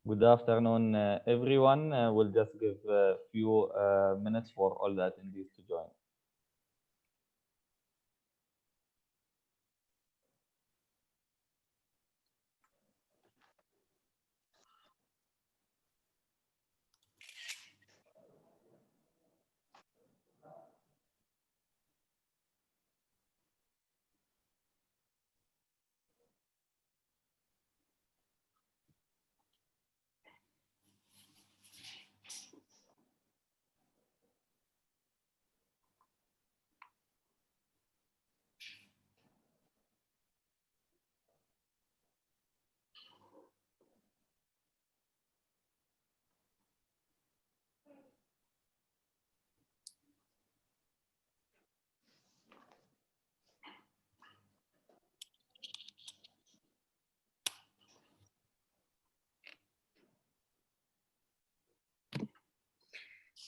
Good afternoon, everyone. We'll just give a few minutes for all the attendees to join.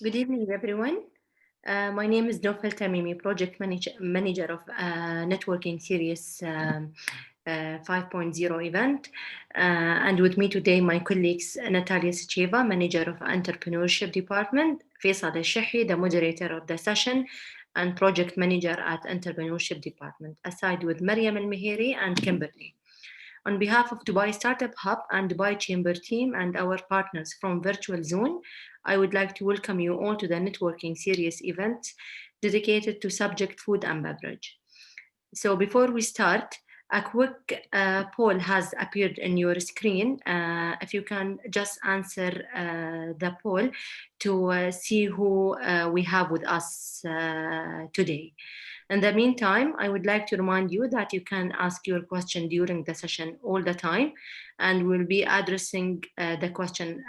Good evening, everyone. My name is Nofel Tamimi, Project Manager of Networking Series 5.0 event. And with me today, my colleagues, Natalia Sicheva, Manager of Entrepreneurship Department, Faisal Al-Shahi, the moderator of the session, and Project Manager at Entrepreneurship Department, aside with Mariam Al-Mihiri and Kimberly. On behalf of Dubai Startup Hub and Dubai Chamber team and our partners from Virtuzone, I would like to welcome you all to the networking series event dedicated to subject food and beverage. So before we start, a quick poll has appeared in your screen. If you can just answer the poll to see who we have with us today. In the meantime, I would like to remind you that you can ask your question during the session all the time, and we'll be addressing the question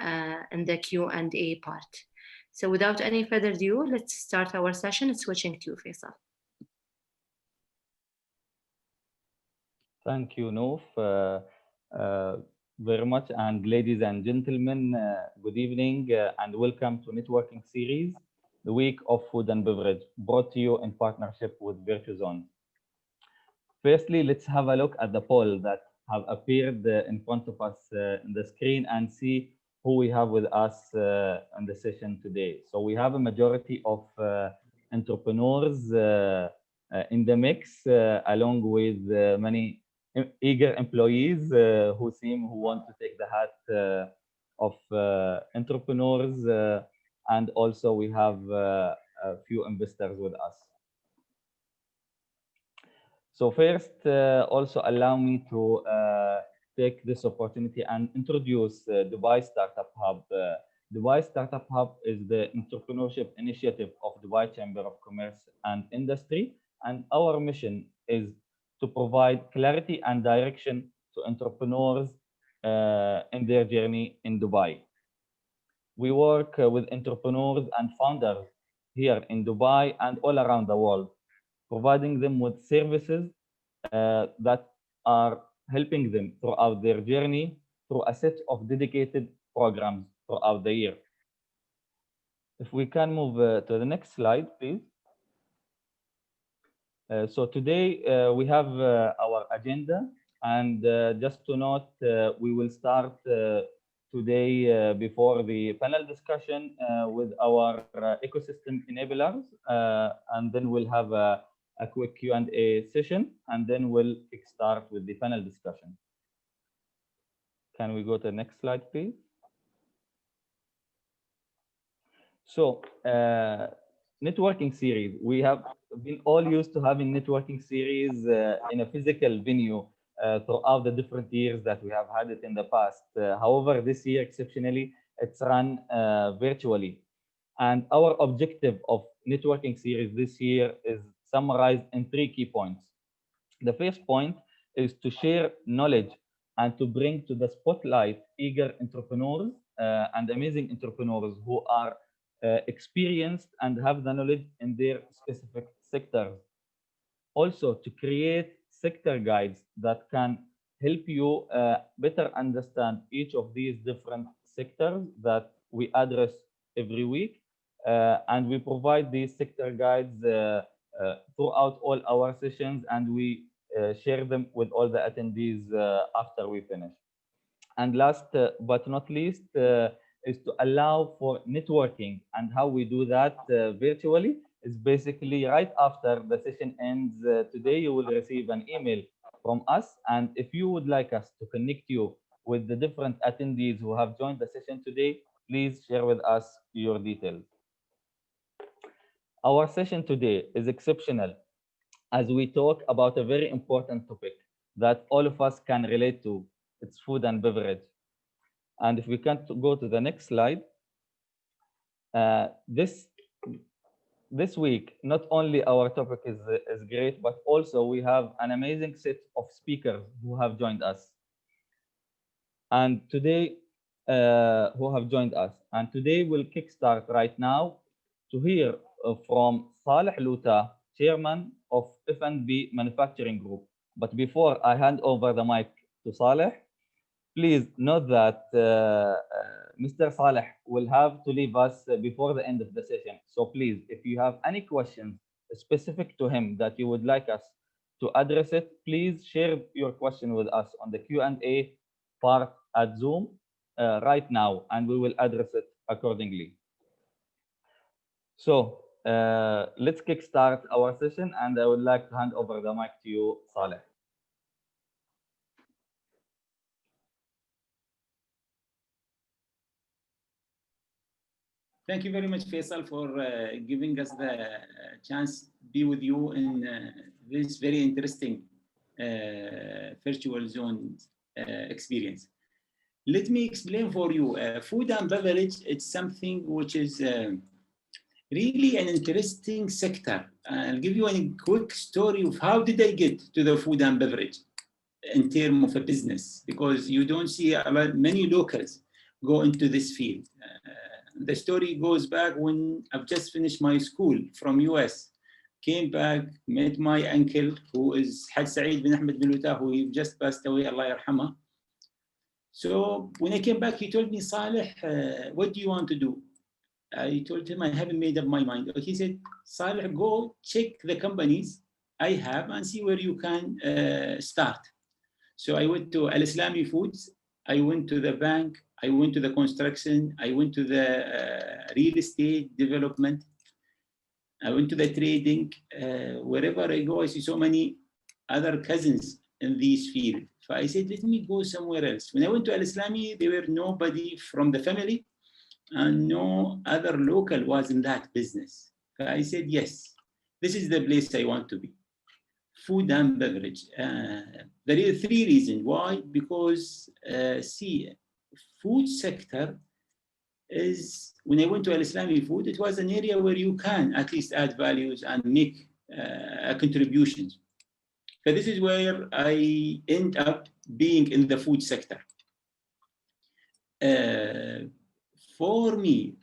in the Q&A part. So without any further ado, let's start our session, switching to Faisal. Thank you, Noof, very much. And ladies and gentlemen, good evening and welcome to Networking Series, the week of food and beverage, brought to you in partnership with Virtuzone. Firstly, let's have a look at the poll that have appeared in front of us in the screen and see who we have with us in the session today. So we have a majority of entrepreneurs in the mix, along with many eager employees who want to take the hat of entrepreneurs, and also we have a few investors with us. So first, also allow me to take this opportunity and introduce Dubai Startup Hub. Dubai Startup Hub is the entrepreneurship initiative of Dubai Chamber of Commerce and Industry, and our mission is to provide clarity and direction to entrepreneurs in their journey in Dubai. We work with entrepreneurs and founders here in Dubai and all around the world, providing them with services that are helping them throughout their journey through a set of dedicated programs throughout the year. If we can move to the next slide, please. So today we have our agenda, and just to note, we will start today before the panel discussion with our ecosystem enablers, and then we'll have a quick Q&A session, and then we'll kickstart with the panel discussion. Can we go to the next slide, please? So networking series, we have been all used to having networking series in a physical venue throughout the different years that we have had it in the past. However, this year, exceptionally, it's run virtually. And our objective of networking series this year is summarized in 3 key points. The first point is to share knowledge and to bring to the spotlight eager entrepreneurs and amazing entrepreneurs who are experienced and have the knowledge in their specific sectors. Also, to create sector guides that can help you better understand each of these different sectors that we address every week. And we provide these sector guides throughout all our sessions, and we share them with all the attendees after we finish. And last but not least, is to allow for networking. And how we do that virtually is basically right after the session ends today, you will receive an email from us. And if you would like us to connect you with the different attendees who have joined the session today, please share with us your details. Our session today is exceptional as we talk about a very important topic that all of us can relate to. It's food and beverage. And if we can go to the next slide, uh, this this week, not only our topic is great, but also we have an amazing set of speakers who have joined us. And today, who have joined us. And today we'll kickstart right now to hear from Saleh Lootah, Chairman of F&B Manufacturing Group. But before I hand over the mic to Saleh, please note that Mr. Saleh will have to leave us before the end of the session. So please, if you have any questions specific to him that you would like us to address it, please share your question with us on the Q&A part at Zoom right now, and we will address it accordingly. So let's kickstart our session, and I would like to hand over the mic to you, Saleh. Thank you very much, Faisal, for giving us the chance to be with you in this very interesting virtual zone experience. Let me explain for you. Food and beverage, it's something which is really an interesting sector. I'll give you a quick story of how did I get to the food and beverage in terms of a business, because you don't see many locals go into this field. The story goes back when I've just finished my school from US, came back, met my uncle, who is Haj Saeed bin Ahmed bin Lootah, who just passed away, Allah yarhamah. So when I came back, he told me, Saleh, what do you want to do? I told him I haven't made up my mind. He said, Saleh, go check the companies I have and see where you can start. So I went to Al-Islami Foods, I went to the bank, I went to the construction, I went to the real estate development, I went to the trading. Wherever I go, I see so many other cousins in this field. So I said, let me go somewhere else. When I went to Al-Islami, there were nobody from the family and no other local was in that business. So I said, yes, this is the place I want to be. Food and beverage. There are three reasons why. Because see, food sector is, when I went to Al-Islami Food, it was an area where you can at least add values and make contributions. So this is where I end up being in the food sector. For me,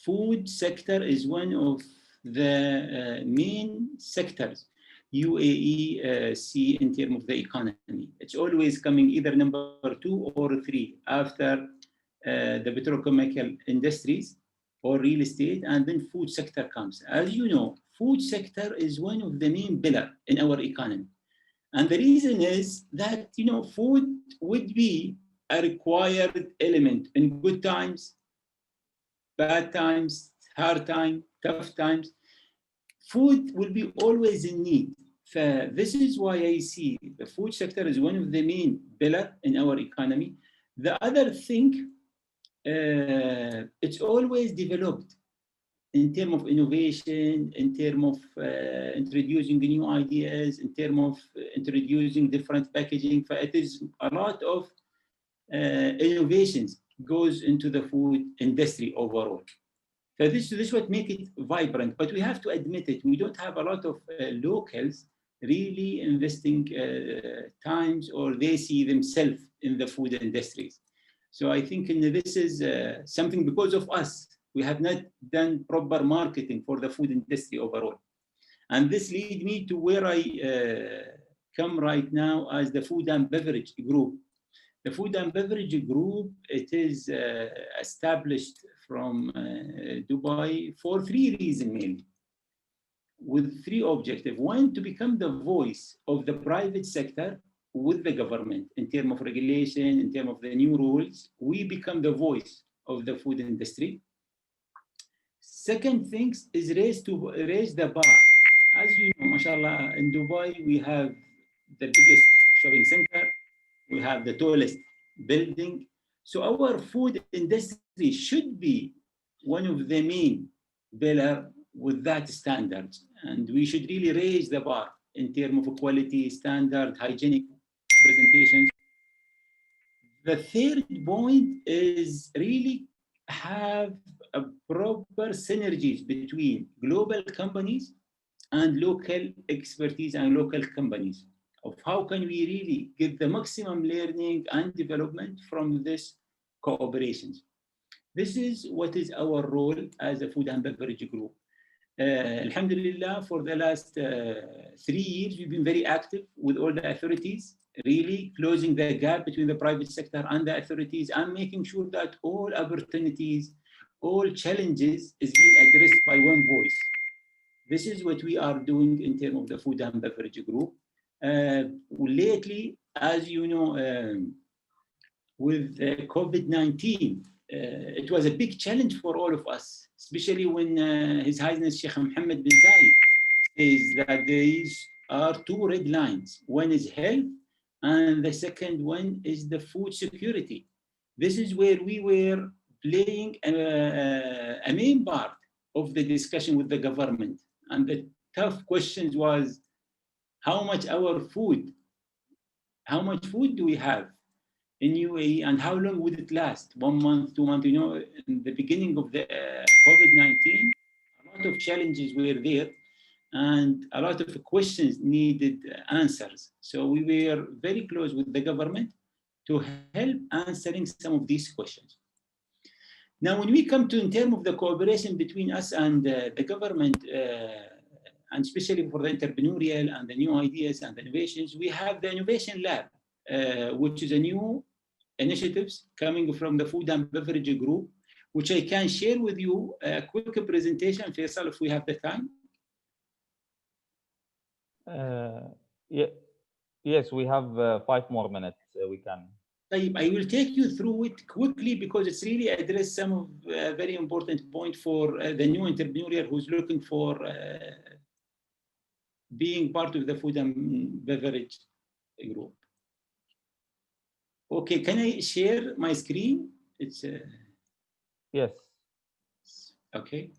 food sector is one of the main sectors UAE see in terms of the economy. It's always coming either number 2 or 3 after the petrochemical industries or real estate, and then food sector comes. As you know, food sector is one of the main pillars in our economy. And the reason is that, you know, food would be a required element in good times, bad times, hard times, tough times. Food will be always in need. This is why I see the food sector is one of the main pillars in our economy. The other thing, it's always developed in terms of innovation, in terms of introducing new ideas, in terms of introducing different packaging. It is a lot of innovations goes into the food industry overall. So this is what makes it vibrant, but we have to admit it. We don't have a lot of locals really investing times, or they see themselves in the food industries. So I think this is something because of us. We have not done proper marketing for the food industry overall. And this leads me to where I come right now as the food and beverage group. The food and beverage group, it is established from Dubai for 3 reasons mainly, with 3 objectives. One, to become the voice of the private sector with the government in terms of regulation, in terms of the new rules. We become the voice of the food industry. Second thing is raise the bar. As you know, mashallah, in Dubai, we have the biggest shopping center. We have the tallest building. So our food industry should be one of the main pillar with that standard. And we should really raise the bar in terms of quality, standard, hygienic presentations. The third point is really have a proper synergies between global companies and local expertise and local companies of how can we really get the maximum learning and development from this cooperations. This is what is our role as a food and beverage group. Alhamdulillah, for the last 3 years, we've been very active with all the authorities, really closing the gap between the private sector and the authorities and making sure that all opportunities, all challenges is being addressed by one voice. This is what we are doing in terms of the food and beverage group. Lately, as you know, with COVID-19, it was a big challenge for all of us, especially when His Highness Sheikh Mohammed bin Zayed says that these are 2 red lines. One is health, and the second one is the food security. This is where we were playing a main part of the discussion with the government. And the tough questions was, how much food do we have in UAE, and how long would it last? 1 month, 2 months? You know, in the beginning of the COVID-19, a lot of challenges were there, and a lot of questions needed answers. So we were very close with the government to help answering some of these questions. Now, when we come to in terms of the cooperation between us and the government, and especially for the entrepreneurial and the new ideas and innovations, we have the Innovation Lab, which is a new initiatives coming from the Food and Beverage Group, which I can share with you a quick presentation, Faisal, if we have the time. Yes, we have 5 more minutes. We can. I will take you through it quickly because it's really addressed some of very important points for the new entrepreneur who's looking for being part of the food and beverage group. Okay, can I share my screen? It's yes. Okay.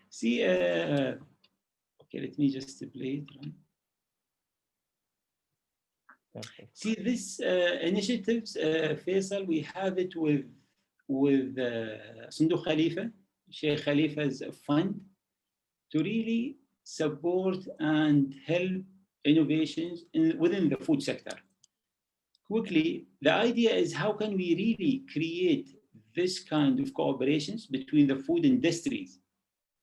See, okay, let me just play it. Right? Perfect. See, this initiatives, Faisal, we have it with Sunduq Khalifa, Sheikh Khalifa's fund, to really support and help innovations within the food sector. Quickly, the idea is how can we really create this kind of cooperations between the food industries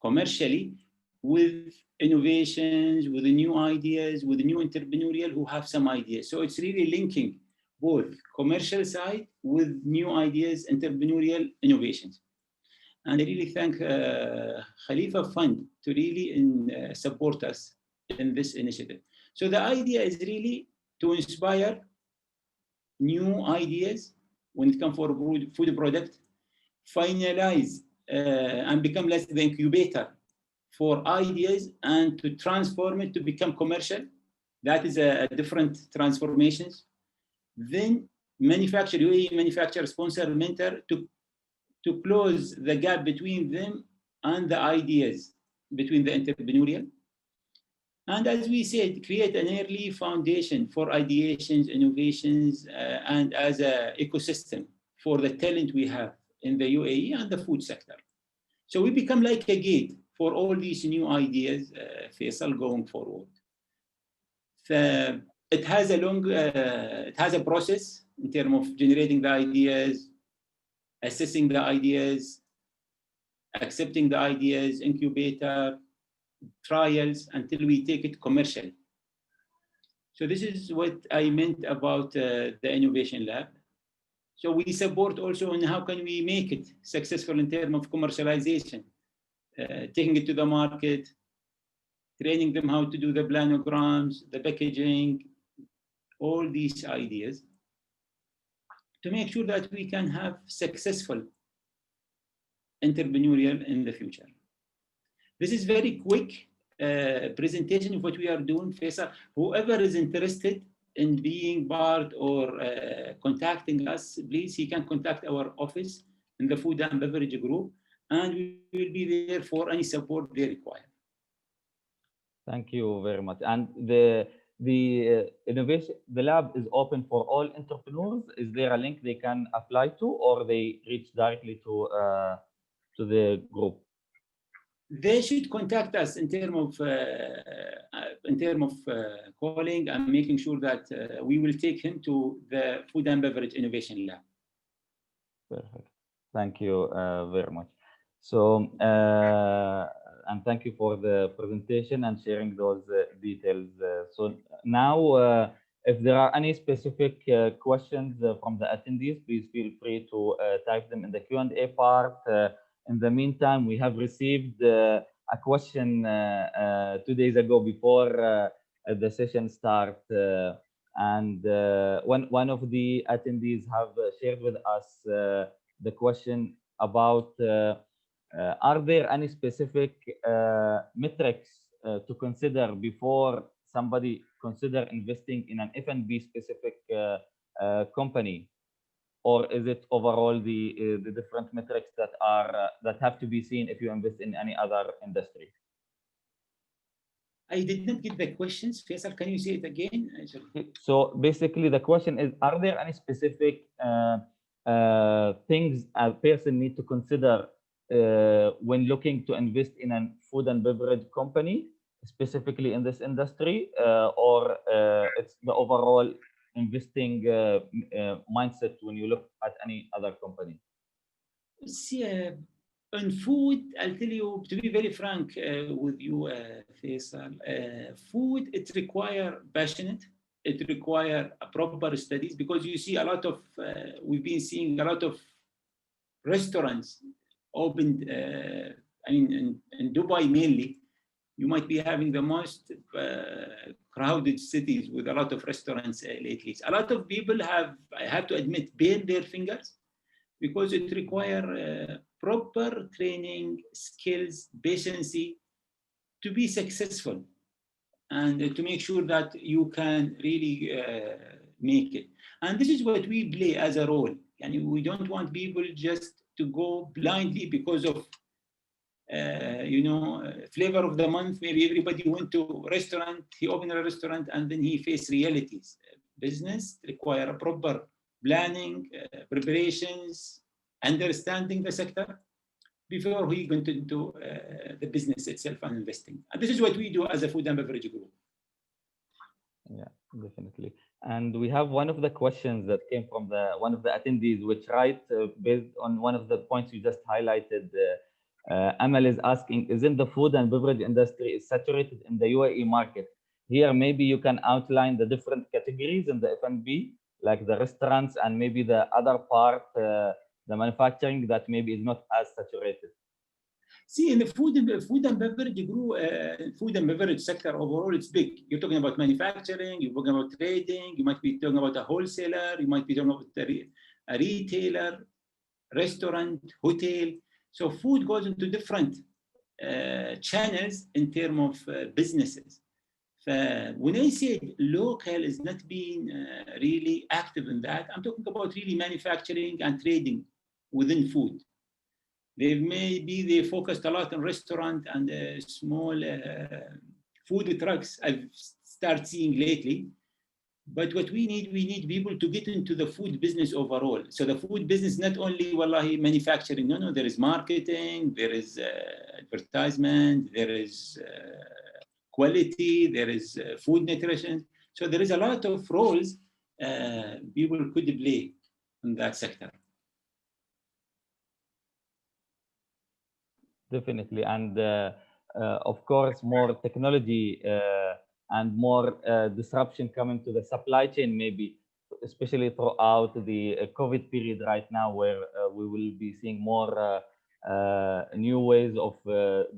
commercially with innovations, with the new ideas, with the new entrepreneurial who have some ideas. So it's really linking both commercial side with new ideas, entrepreneurial innovations. And I really thank Khalifa Fund to really support us in this initiative. So the idea is really to inspire new ideas when it comes for food product, finalize and become less the incubator for ideas and to transform it to become commercial. That is a different transformations. Then manufacture, UAE manufacturer, sponsor, mentor to close the gap between them and the ideas between the entrepreneurial. And as we said, create an early foundation for ideations, innovations, and as an ecosystem for the talent we have in the UAE and the food sector. So we become like a gate for all these new ideas, Faisal, going forward. It has a process in terms of generating the ideas, assessing the ideas, accepting the ideas, incubator, trials until we take it commercial. So this is what I meant about the Innovation Lab. So we support also on how can we make it successful in terms of commercialization, taking it to the market, training them how to do the planograms, the packaging, all these ideas to make sure that we can have successful entrepreneurial in the future. This is very quick presentation of what we are doing, Faisal. Whoever is interested in being part or contacting us, please, he can contact our office in the Food and Beverage Group, and we will be there for any support they require. Thank you very much. And the innovation, the lab is open for all entrepreneurs. Is there a link they can apply to, or they reach directly to the group? They should contact us in terms of calling and making sure that we will take him to the Food and Beverage Innovation Lab. Perfect. Thank you very much. So, and thank you for the presentation and sharing those details. So now, if there are any specific questions from the attendees, please feel free to type them in the Q&A part. In the meantime, we have received a question 2 days ago before the session start, and one of the attendees have shared with us the question about are there any specific metrics to consider before somebody consider investing in an F&B specific company? Or is it overall the different metrics that are that have to be seen if you invest in any other industry? I did not get the questions. Faisal, can you say it again? So basically, the question is: are there any specific things a person need to consider when looking to invest in a food and beverage company, specifically in this industry, or it's the overall investing mindset when you look at any other company? See, on food, I'll tell you, to be very frank with you, Faisal, food, it requires passionate, it requires proper studies, because you see a lot of, we've been seeing a lot of restaurants opened, I mean, in Dubai mainly. You might be having the most crowded cities with a lot of restaurants lately. A lot of people have, I have to admit, burned their fingers because it requires proper training, skills, patience to be successful and to make sure that you can really make it. And this is what we play as a role. And we don't want people just to go blindly because of flavor of the month. Maybe everybody went to a restaurant, he opened a restaurant, and then he faced realities. Business require a proper planning, preparations, understanding the sector before he went into the business itself and investing. And this is what we do as a food and beverage group. Yeah, definitely. And we have one of the questions that came from one of the attendees, which based on one of the points you just highlighted. Amal is asking, isn't the food and beverage industry is saturated in the UAE market? Here, maybe you can outline the different categories in the F&B, like the restaurants and maybe the other part, the manufacturing that maybe is not as saturated. See, in the food and beverage group, food and beverage sector overall, it's big. You're talking about manufacturing, you're talking about trading, you might be talking about a wholesaler, you might be talking about a retailer, restaurant, hotel. So food goes into different channels in terms of businesses. When I say local is not being really active in that, I'm talking about really manufacturing and trading within food. They focused a lot on restaurant and small food trucks I've started seeing lately. But what we need people to get into the food business overall. So the food business, not only wallahi manufacturing, no, there is marketing, there is advertisement, there is quality, there is food nutrition. So there is a lot of roles people could play in that sector. Definitely, and of course, more technology and more disruption coming to the supply chain maybe especially throughout the COVID period right now, where we will be seeing more new ways of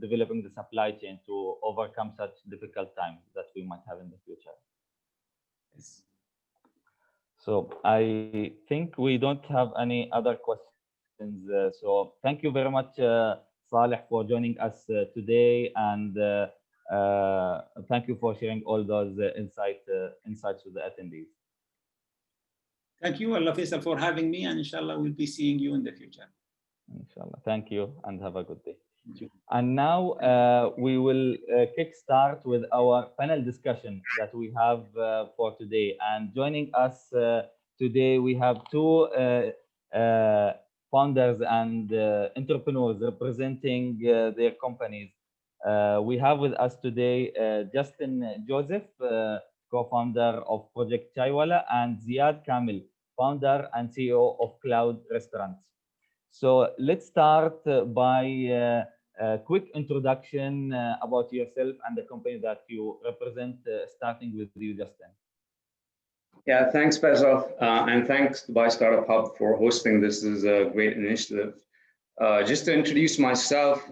developing the supply chain to overcome such difficult times that we might have in the future. Yes. So I think we don't have any other questions. So thank you very much, Saleh, for joining us today, and thank you for sharing all those insights with the attendees. Thank you, Allah Faisal, for having me, and inshallah we'll be seeing you in the future. Inshallah. Thank you, and have a good day. Thank you. And now we will kickstart with our panel discussion that we have for today. And joining us today, we have two founders and entrepreneurs representing their companies. We have with us today Justin Joseph, co-founder of Project ChaiWala, and Ziad Kamel, founder and CEO of Cloud Restaurants. So let's start by a quick introduction about yourself and the company that you represent, starting with you, Justin. Yeah, thanks, Faisal, and thanks Dubai Startup Hub for hosting this. This is a great initiative. Just to introduce myself,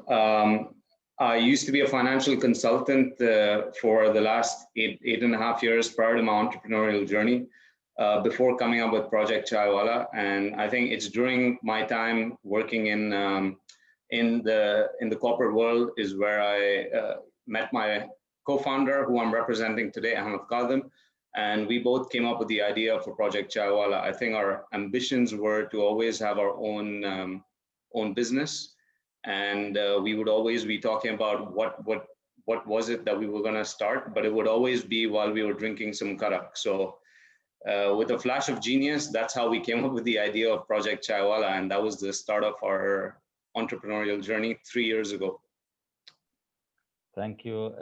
I used to be a financial consultant for the last eight and a half years prior to my entrepreneurial journey, before coming up with Project ChaiWala. And I think it's during my time working in the corporate world is where I met my co-founder, who I'm representing today, Ahmed Kadhim, and we both came up with the idea for Project ChaiWala. I think our ambitions were to always have our own business, and we would always be talking about what was it that we were going to start, but it would always be while we were drinking some karak. So with a flash of genius, that's how we came up with the idea of Project ChaiWala, and that was the start of our entrepreneurial journey 3 years ago. Thank you,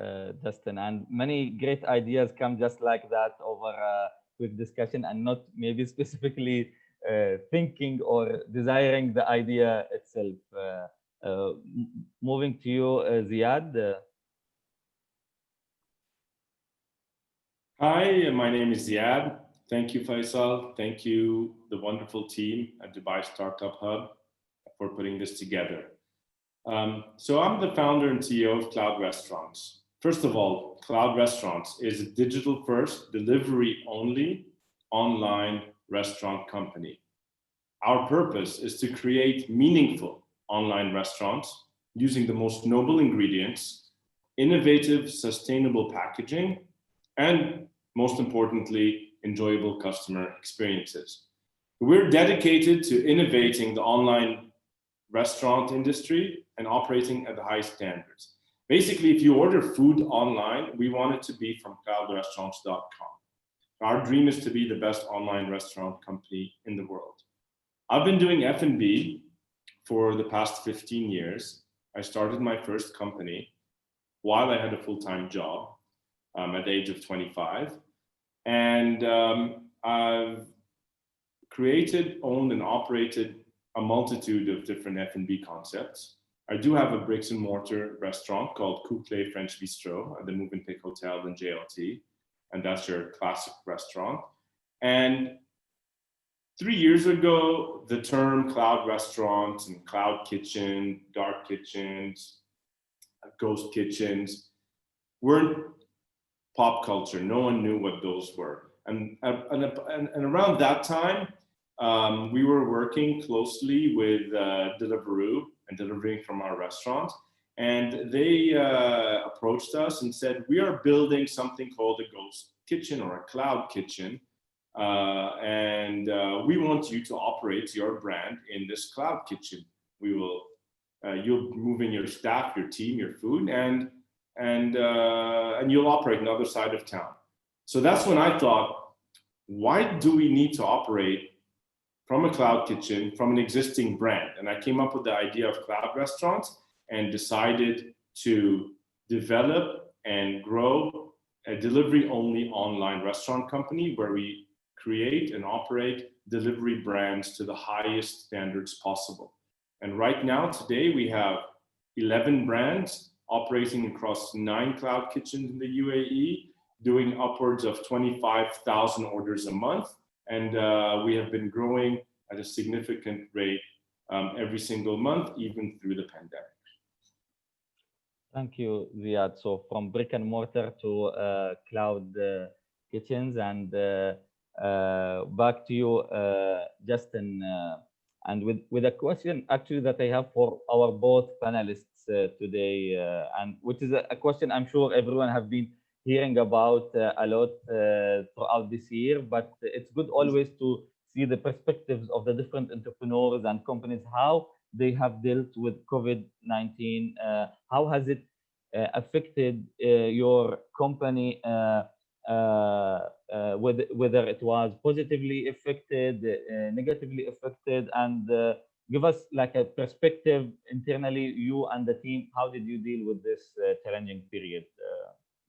Justin. And many great ideas come just like that over a quick discussion, and not maybe specifically thinking or desiring the idea itself. Moving to you, Ziad. Hi, my name is Ziad. Thank you, Faisal. Thank you, the wonderful team at Dubai Startup Hub, for putting this together. So I'm the founder and CEO of Cloud Restaurants. First of all, Cloud Restaurants is a digital-first, delivery-only online restaurant company. Our purpose is to create meaningful online restaurants using the most noble ingredients, innovative, sustainable packaging, and most importantly, enjoyable customer experiences. We're dedicated to innovating the online restaurant industry and operating at the highest standards. Basically, if you order food online, we want it to be from cloudrestaurants.com. Our dream is to be the best online restaurant company in the world. I've been doing F&B for the past 15 years. I started my first company while I had a full-time job at the age of 25. And I've created, owned, and operated a multitude of different F&B concepts. I do have a bricks and mortar restaurant called Couclet French Bistro at the Movenpick Hotel in JLT, and that's your classic restaurant. And 3 years ago, the term cloud restaurants and cloud kitchen, dark kitchens, ghost kitchens weren't pop culture. No one knew what those were. And around that time, we were working closely with Deliveroo and delivering from our restaurant. And they approached us and said, we are building something called a ghost kitchen or a cloud kitchen. And we want you to operate your brand in this cloud kitchen. We will, you'll move in your staff, your team, your food, and you'll operate on the other side of town. So that's when I thought, why do we need to operate from a cloud kitchen, from an existing brand? And I came up with the idea of cloud restaurants and decided to develop and grow a delivery-only online restaurant company where we create and operate delivery brands to the highest standards possible. And right now, today, we have 11 brands operating across 9 cloud kitchens in the UAE, doing upwards of 25,000 orders a month. And we have been growing at a significant rate every single month, even through the pandemic. Thank you, Ziad. So from brick and mortar to cloud kitchens, and back to you, Justin. And with a question actually that I have for our both panelists today, and which is a question I'm sure everyone have been hearing about a lot throughout this year, but it's good always to see the perspectives of the different entrepreneurs and companies, how they have dealt with COVID-19. How has it affected your company, whether it was positively affected, negatively affected, and give us like a perspective internally, you and the team, how did you deal with this challenging period,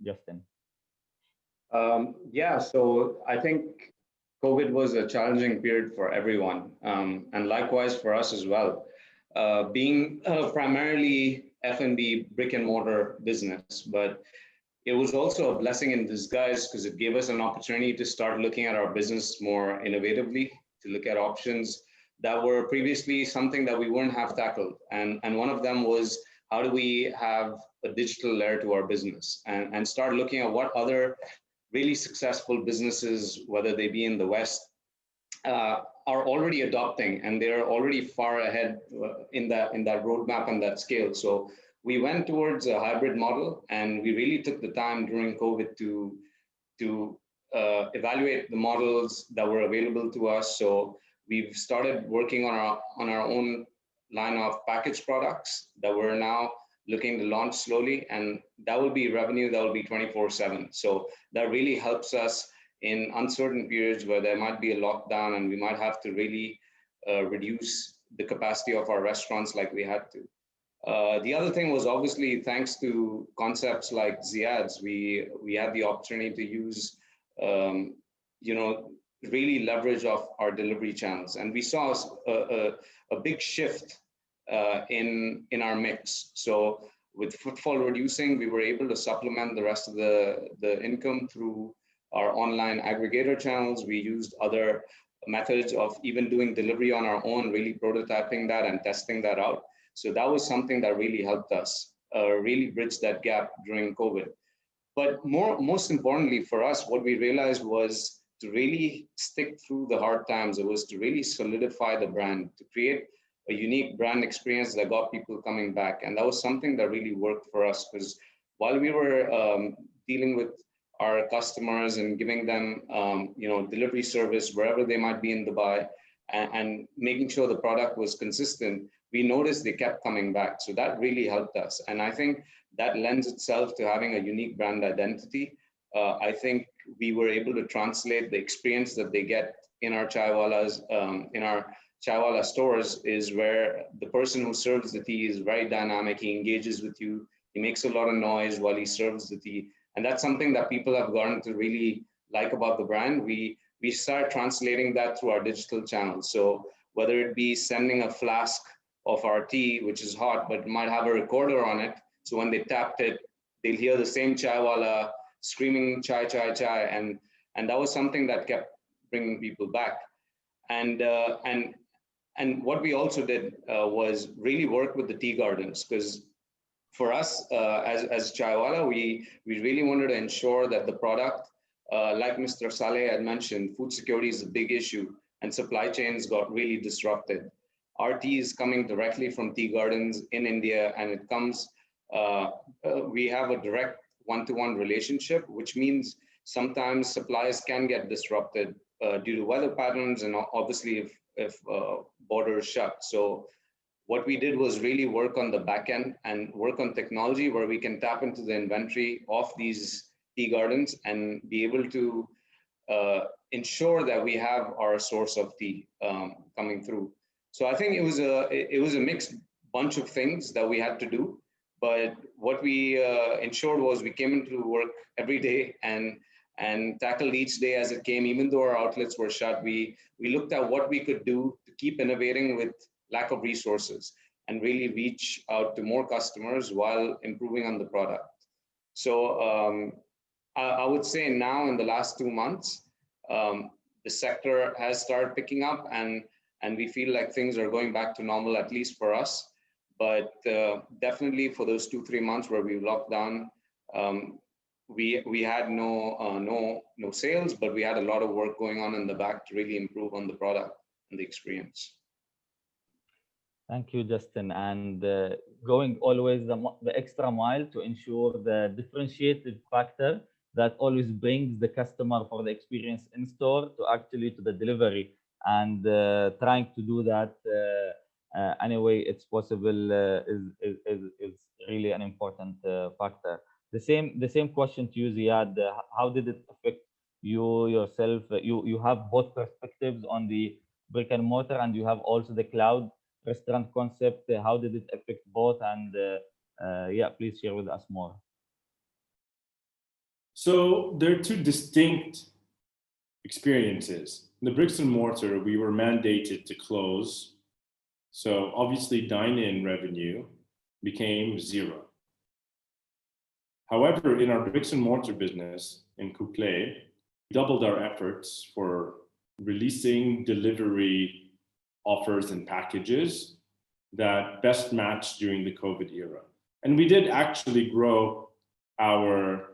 Justin? Yeah, so I think COVID was a challenging period for everyone, and likewise for us as well. Being primarily F&B brick and mortar business, but it was also a blessing in disguise because it gave us an opportunity to start looking at our business more innovatively, to look at options that were previously something that we wouldn't have tackled. And one of them was, how do we have a digital layer to our business, and start looking at what other really successful businesses, whether they be in the West, are already adopting, and they're already far ahead in that roadmap and that scale. So we went towards a hybrid model, and we really took the time during COVID to evaluate the models that were available to us. So we've started working on our own line of packaged products that we're now looking to launch slowly, and that will be revenue that will be 24/7. So that really helps us in uncertain periods where there might be a lockdown and we might have to really reduce the capacity of our restaurants like we had to. The other thing was, obviously, thanks to concepts like Ziad's, we had the opportunity to use, really leverage off our delivery channels, and we saw a big shift in our mix. So with footfall reducing, we were able to supplement the rest of the income through our online aggregator channels. We used other methods of even doing delivery on our own, really prototyping that and testing that out. So that was something that really helped us really bridge that gap during COVID. But most importantly for us, what we realized was to really stick through the hard times. It was to really solidify the brand, to create a unique brand experience that got people coming back. And that was something that really worked for us, because while we were dealing with our customers and giving them delivery service wherever they might be in Dubai, and making sure the product was consistent, we noticed they kept coming back. So that really helped us. And I think that lends itself to having a unique brand identity. I think we were able to translate the experience that they get in our ChaiWalas, in our ChaiWala stores, is where the person who serves the tea is very dynamic. He engages with you. He makes a lot of noise while he serves the tea. And that's something that people have gotten to really like about the brand. We start translating that through our digital channels. So whether it be sending a flask of our tea, which is hot, but might have a recorder on it, so when they tapped it, they'll hear the same ChaiWala screaming chai, chai, chai. And that was something that kept bringing people back. And what we also did was really work with the tea gardens, because for us as ChaiWala, we really wanted to ensure that the product, like Mr. Saleh had mentioned, food security is a big issue, and supply chains got really disrupted. Our tea is coming directly from tea gardens in India, and it comes, we have a direct one-to-one relationship, which means sometimes supplies can get disrupted due to weather patterns, and obviously if borders shut. So what we did was really work on the back end and work on technology where we can tap into the inventory of these tea gardens and be able to ensure that we have our source of tea coming through. So I think it was a mixed bunch of things that we had to do, but what we ensured was we came into work every day and tackled each day as it came. Even though our outlets were shut, we looked at what we could do to keep innovating with lack of resources and really reach out to more customers while improving on the product. So I would say now in the last 2 months, the sector has started picking up, and we feel like things are going back to normal, at least for us. But definitely for those 2-3 months where we locked down, we had no sales, but we had a lot of work going on in the back to really improve on the product and the experience. Thank you, Justin. And going always the extra mile to ensure the differentiated factor that always brings the customer for the experience in store to actually to the delivery, and trying to do that any way it's possible is really an important factor. The same question to you, Ziad. How did it affect you yourself? You have both perspectives on the brick and mortar, and you have also the cloud restaurant concept. How did it affect both? And yeah, please share with us more. So there are two distinct experiences. In the bricks and mortar, we were mandated to close. So obviously dine-in revenue became zero. However, in our bricks and mortar business in Couplé, we doubled our efforts for releasing delivery offers and packages that best matched during the COVID era. And we did actually grow our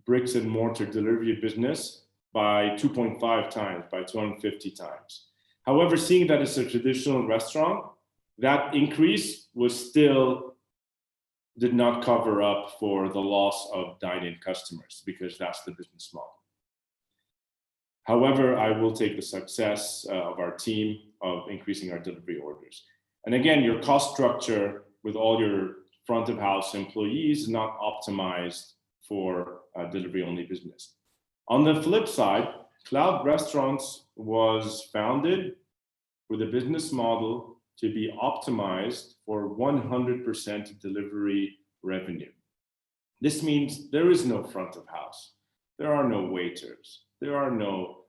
bricks and mortar delivery business by 2.5 times, by 250 times. However, seeing that it's a traditional restaurant, that increase was still did not cover up for the loss of dine-in customers, because that's the business model. However, I will take the success of our team of increasing our delivery orders. And again, your cost structure with all your front of house employees is not optimized for delivery only business. On the flip side, Cloud Restaurants was founded with a business model to be optimized for 100% delivery revenue. This means there is no front of house. There are no waiters. There are no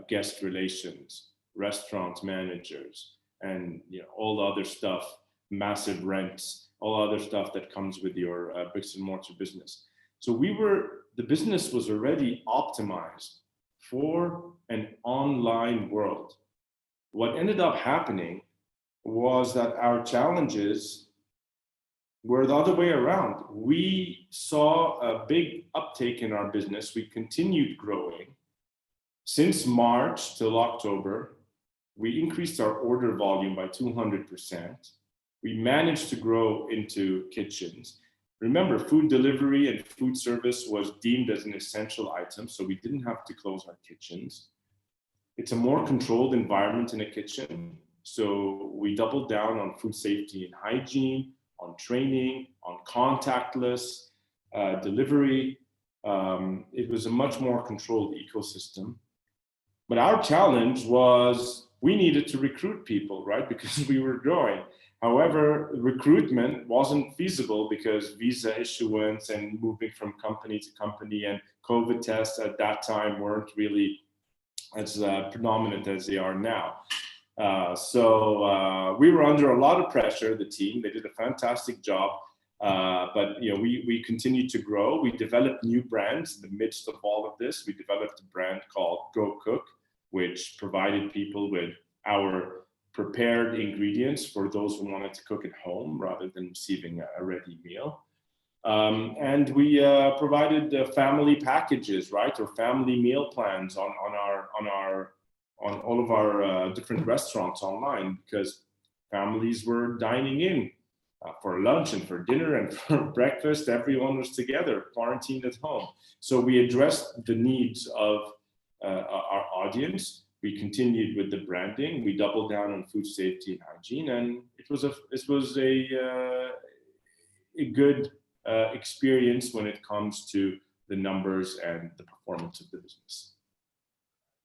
guest relations, restaurant managers, and all the other stuff, massive rents, all other stuff that comes with your bricks and mortar business. So the business was already optimized for an online world. What ended up happening was that our challenges were the other way around. We saw a big uptake in our business. We continued growing. Since March till October, we increased our order volume by 200%. We managed to grow into kitchens. Remember, food delivery and food service was deemed as an essential item, so we didn't have to close our kitchens. It's a more controlled environment in a kitchen, so we doubled down on food safety and hygiene, on training, on contactless delivery. It was a much more controlled ecosystem. But our challenge was we needed to recruit people, right? Because we were growing. However, recruitment wasn't feasible because visa issuance and moving from company to company and COVID tests at that time weren't really as predominant as they are now. So we were under a lot of pressure, the team. They did a fantastic job. But we continued to grow. We developed new brands in the midst of all of this. We developed a brand called Go Cook, which provided people with our prepared ingredients for those who wanted to cook at home rather than receiving a ready meal. And we provided family packages, right, or family meal plans on all of our different restaurants online, because families were dining in for lunch and for dinner and for breakfast. Everyone was together, quarantined at home. So we addressed the needs of our audience. We continued with the branding. We doubled down on food safety and hygiene, and it was a good experience when it comes to the numbers and the performance of the business.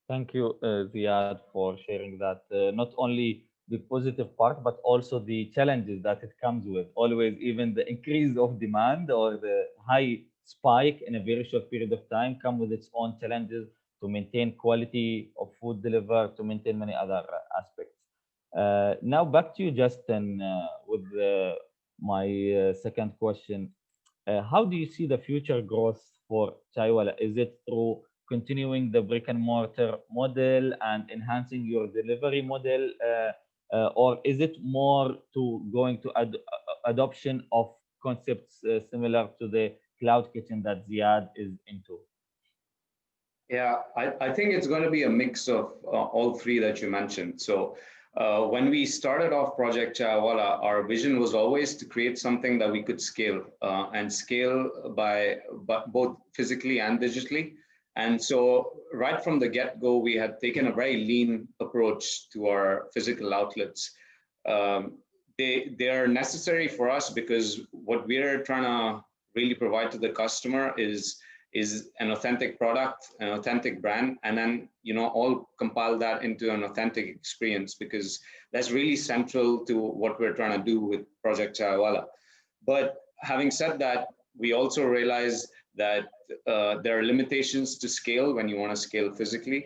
Thank you, Ziad, for sharing that. Not only the positive part, but also the challenges that it comes with. Always, even the increase of demand or the high spike in a very short period of time come with its own challenges to maintain quality of food delivered, to maintain many other aspects. Now back to you, Justin, with my second question. How do you see the future growth for ChaiWala? Is it through continuing the brick and mortar model and enhancing your delivery model, or is it more to going to adoption of concepts similar to the cloud kitchen that Ziad is into? Yeah, I think it's going to be a mix of all three that you mentioned. So when we started off Project ChaiWala, our vision was always to create something that we could scale and scale by both physically and digitally. And so right from the get-go, we had taken a very lean approach to our physical outlets. They are necessary for us because what we're trying to really provide to the customer is an authentic product, an authentic brand, and then all compile that into an authentic experience, because that's really central to what we're trying to do with Project ChaiWala. But having said that, we also realize that there are limitations to scale when you want to scale physically.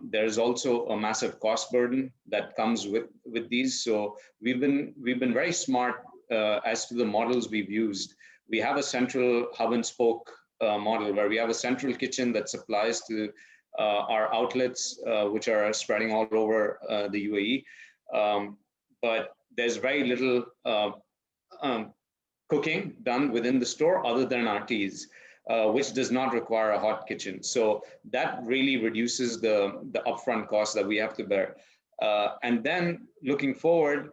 There's also a massive cost burden that comes with these. So we've been very smart as to the models we've used. We have a central hub and spoke model where we have a central kitchen that supplies to our outlets, which are spreading all over the UAE. But there's very little cooking done within the store other than our teas, which does not require a hot kitchen. So that really reduces the upfront cost that we have to bear. And then looking forward,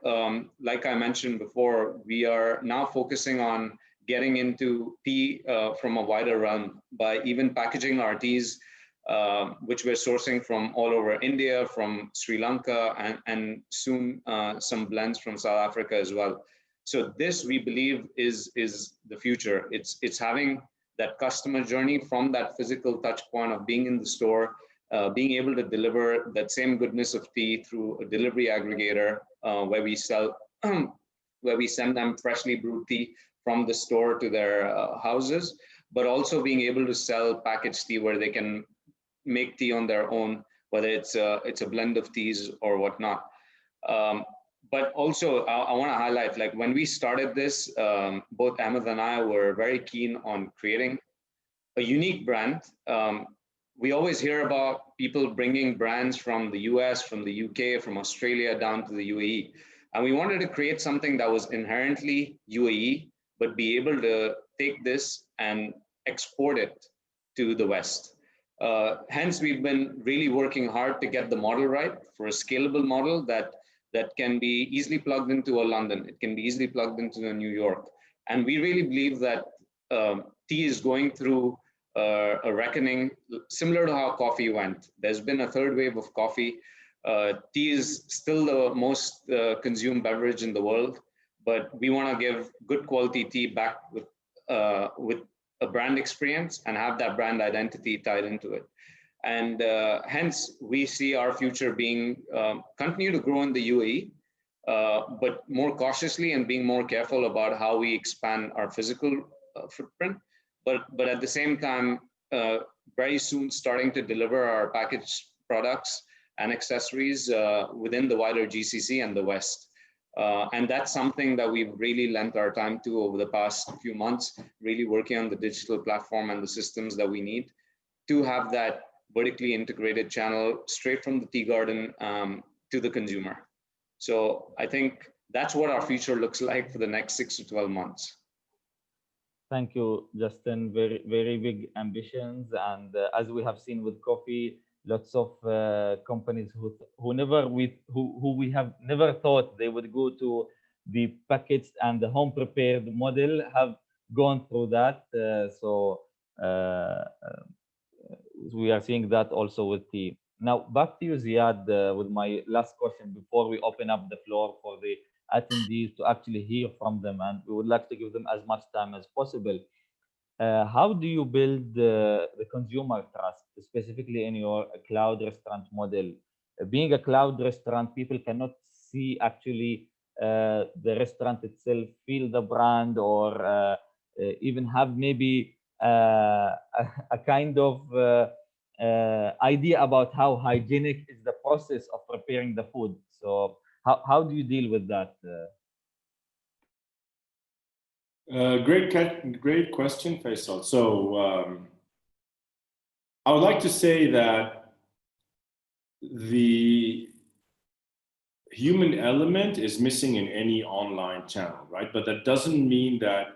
like I mentioned before, we are now focusing on getting into tea from a wider realm by even packaging our teas, which we're sourcing from all over India, from Sri Lanka, and soon some blends from South Africa as well. So this, we believe, is the future. It's having that customer journey from that physical touch point of being in the store, being able to deliver that same goodness of tea through a delivery aggregator where we sell, where we send them freshly brewed tea from the store to their houses, but also being able to sell packaged tea where they can make tea on their own, whether it's a blend of teas or whatnot. But also, I want to highlight, like when we started this, both Ahmed and I were very keen on creating a unique brand. We always hear about people bringing brands from the US, from the UK, from Australia down to the UAE. And we wanted to create something that was inherently UAE, but be able to take this and export it to the West. Hence, we've been really working hard to get the model right for a scalable model that can be easily plugged into a London. It can be easily plugged into a New York. And we really believe that tea is going through a reckoning similar to how coffee went. There's been a third wave of coffee. Tea is still the most consumed beverage in the world, but we want to give good quality tea back with a brand experience and have that brand identity tied into it. And hence, we see our future being continue to grow in the UAE, but more cautiously and being more careful about how we expand our physical footprint. But at the same time, very soon starting to deliver our packaged products and accessories within the wider GCC and the West. And that's something that we've really lent our time to over the past few months, really working on the digital platform and the systems that we need to have that vertically integrated channel straight from the tea garden to the consumer. So I think that's what our future looks like for the next 6 to 12 months. Thank you, Justin. Very, very big ambitions. And as we have seen with coffee, lots of companies who we have never thought they would go to the packaged and the home prepared model have gone through that. So we are seeing that also with tea. Now back to you, Ziad, with my last question before we open up the floor for the attendees to actually hear from them, and we would like to give them as much time as possible. How do you build the consumer trust, specifically in your cloud restaurant model? Being a cloud restaurant, people cannot see actually the restaurant itself, feel the brand, or even have maybe a kind of idea about how hygienic is the process of preparing the food. So how do you deal with that? Great question, Faisal. So I would like to say that the human element is missing in any online channel, right? But that doesn't mean that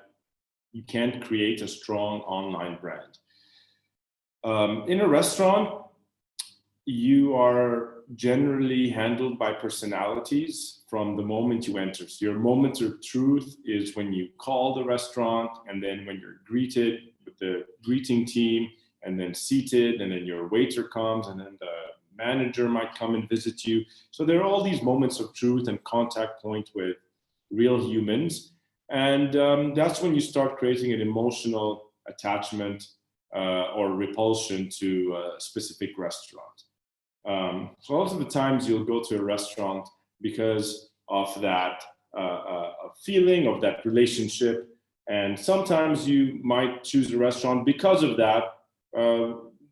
you can't create a strong online brand. In a restaurant, you are generally handled by personalities from the moment you enter. So your moment of truth is when you call the restaurant, and then when you're greeted with the greeting team, and then seated, and then your waiter comes, and then the manager might come and visit you. So there are all these moments of truth and contact point with real humans. And that's when you start creating an emotional attachment or repulsion to a specific restaurant. So a lot of the times you'll go to a restaurant because of that feeling, of that relationship. And sometimes you might choose a restaurant because of that,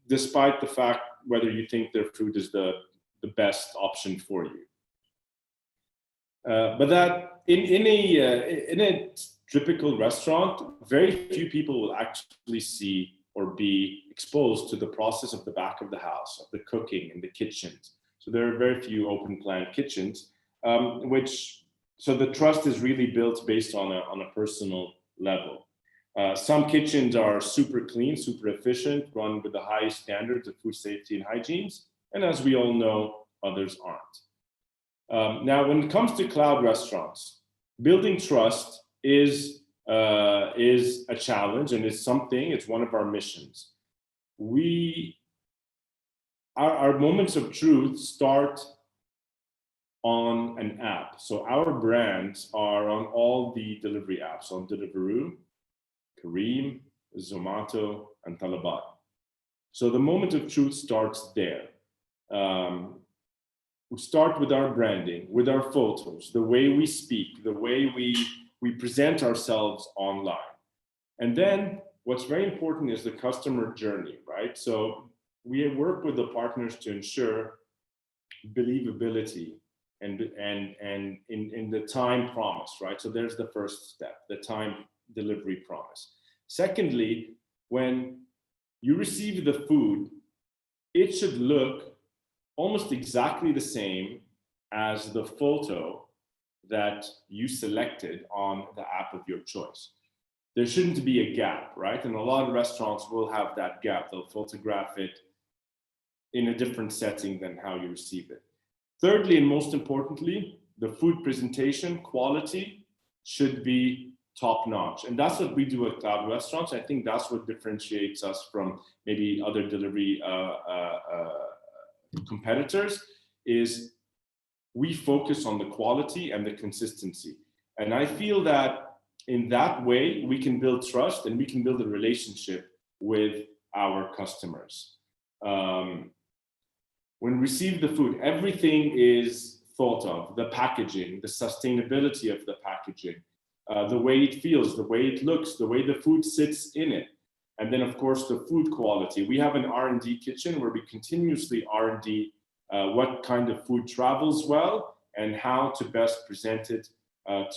despite the fact whether you think their food is the best option for you. But that in a typical restaurant, very few people will actually see or be exposed to the process of the back of the house, of the cooking and the kitchens. So there are very few open plan kitchens, so the trust is really built based on a personal level. Some kitchens are super clean, super efficient, run with the highest standards of food safety and hygiene. And as we all know, others aren't. Now, when it comes to cloud restaurants, building trust is a challenge, and it's one of our missions. Our moments of truth start on an app. So our brands are on all the delivery apps, on Deliveroo, Careem, Zomato, and Talabat. So the moment of truth starts there. We start with our branding, with our photos, the way we speak, the way we present ourselves online. And then what's very important is the customer journey, right? So we work with the partners to ensure believability and in the time promise, right? So there's the first step, the time delivery promise. Secondly, when you receive the food, it should look almost exactly the same as the photo that you selected on the app of your choice. There shouldn't be a gap, right? And a lot of restaurants will have that gap. They'll photograph it in a different setting than how you receive it. Thirdly, and most importantly, the food presentation quality should be top-notch. And that's what we do at Cloud Restaurants. I think that's what differentiates us from maybe other delivery competitors, is we focus on the quality and the consistency. And I feel that in that way, we can build trust and we can build a relationship with our customers. When we receive the food, everything is thought of, the packaging, the sustainability of the packaging, the way it feels, the way it looks, the way the food sits in it. And then of course, the food quality. We have an R&D kitchen where we continuously R&D what kind of food travels well and how to best present it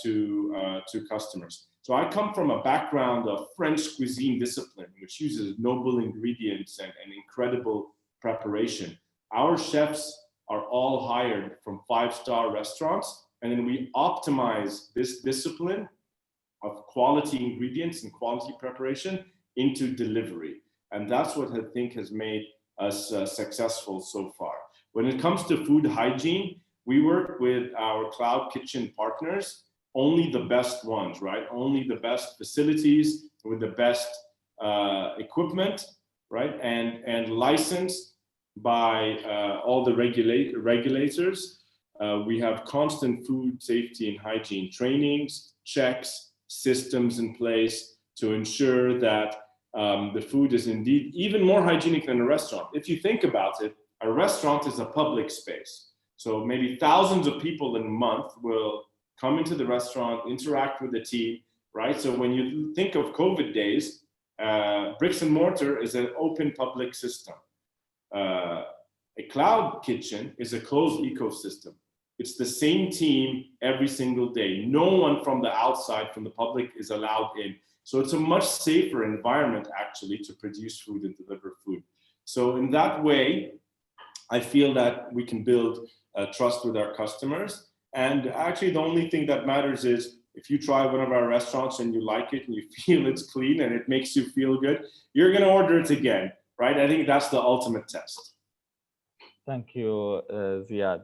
to customers. So I come from a background of French cuisine discipline, which uses noble ingredients and incredible preparation. Our chefs are all hired from 5-star restaurants, and then we optimize this discipline of quality ingredients and quality preparation into delivery. And that's what I think has made us successful so far. When it comes to food hygiene, we work with our cloud kitchen partners, only the best ones, right? Only the best facilities with the best equipment, right? And licensed by all the regulators. We have constant food safety and hygiene trainings, checks, systems in place to ensure that the food is indeed even more hygienic than a restaurant. If you think about it, a restaurant is a public space. So maybe thousands of people in a month will come into the restaurant, interact with the team, right? So when you think of COVID days, bricks and mortar is an open public system. A cloud kitchen is a closed ecosystem. It's the same team every single day. No one from the outside, from the public, is allowed in. So it's a much safer environment actually to produce food and deliver food. So in that way, I feel that we can build trust with our customers. And actually, the only thing that matters is if you try one of our restaurants and you like it and you feel it's clean and it makes you feel good, you're going to order it again, right? I think that's the ultimate test. Thank you, Ziad,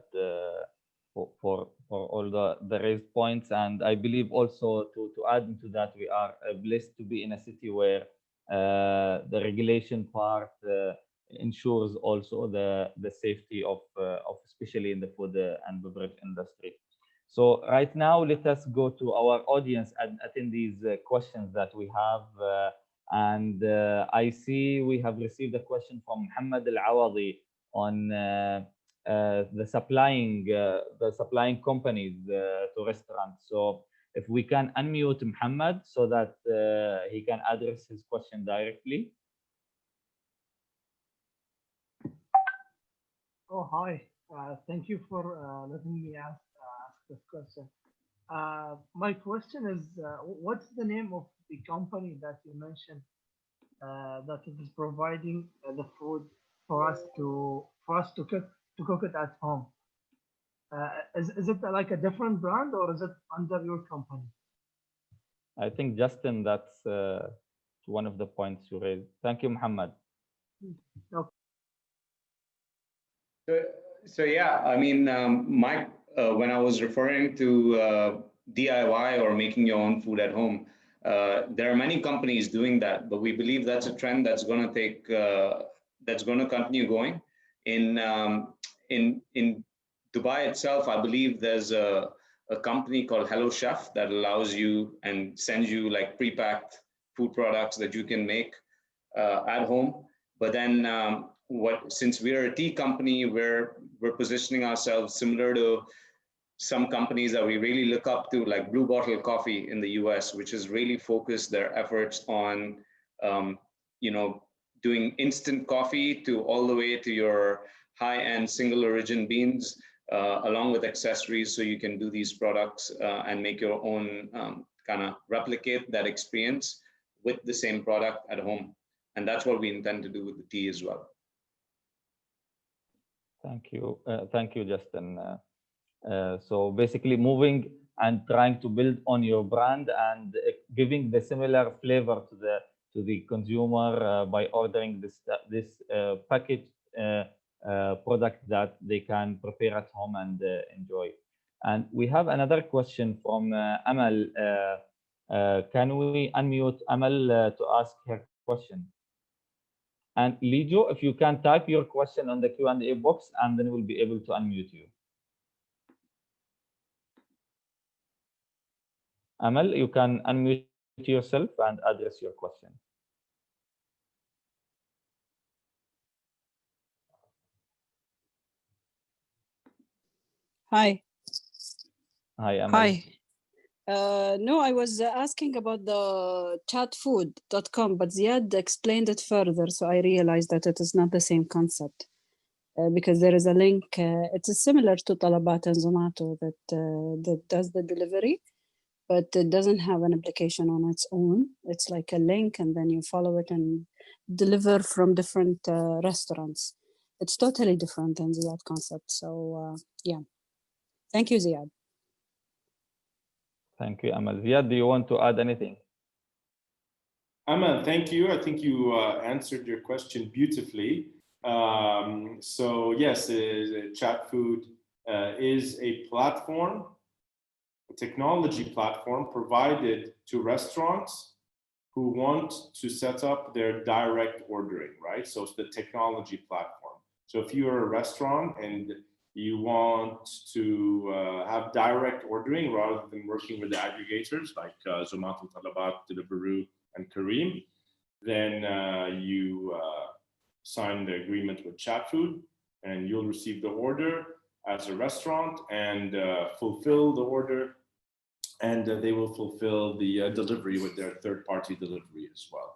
for all the raised points. And I believe also to add into that, we are blessed to be in a city where the regulation part ensures also the safety of especially in the food and beverage industry. So right now, let us go to our audience and attend these questions that we have. And I see we have received a question from Muhammad Al-Awadi on the supplying companies to restaurants. So if we can unmute Muhammad so that he can address his question directly. Oh, hi. Thank you for letting me ask this question. My question is, what's the name of the company that you mentioned that is providing the food for us to cook it at home? Is it like a different brand or is it under your company? I think, Justin, that's one of the points you raised. Thank you, Muhammad. Okay. So yeah, I mean, Mike, when I was referring to DIY or making your own food at home, there are many companies doing that, but we believe that's a trend that's going to that's going to continue going. In Dubai itself, I believe there's a company called Hello Chef that allows you and sends you like pre-packed food products that you can make at home. But then since we're a tea company, we're positioning ourselves similar to some companies that we really look up to, like Blue Bottle Coffee in the US, which has really focused their efforts on, doing instant coffee to all the way to your high-end single origin beans, along with accessories, so you can do these products and make your own, kind of replicate that experience with the same product at home. And that's what we intend to do with the tea as well. Thank you, Justin. So basically moving and trying to build on your brand and giving the similar flavor to the consumer by ordering this packaged product that they can prepare at home and enjoy. And we have another question from Amal. Can we unmute Amal to ask her question? And Lijo, if you can type your question on the Q&A box, and then we'll be able to unmute you. Amal, you can unmute yourself and address your question. Hi. Hi, Amal. Hi. No, I was asking about the chatfood.com, but Ziad explained it further, so I realized that it is not the same concept because there is a link. It is similar to Talabat and Zomato that does the delivery, but it doesn't have an application on its own. It's like a link, and then you follow it and deliver from different restaurants. It's totally different than Ziad concept. So yeah, thank you, Ziad. Thank you, Amal. Ziad, do you want to add anything? Amal, thank you. I think you answered your question beautifully. So yes, Chatfood is a platform, a technology platform provided to restaurants who want to set up their direct ordering, right? So it's the technology platform. So if you're a restaurant and you want to have direct ordering rather than working with the aggregators like Zomato, Talabat, Deliveroo, and Careem, then you sign the agreement with Chatfood, and you'll receive the order as a restaurant and fulfill the order, and they will fulfill the delivery with their third-party delivery as well.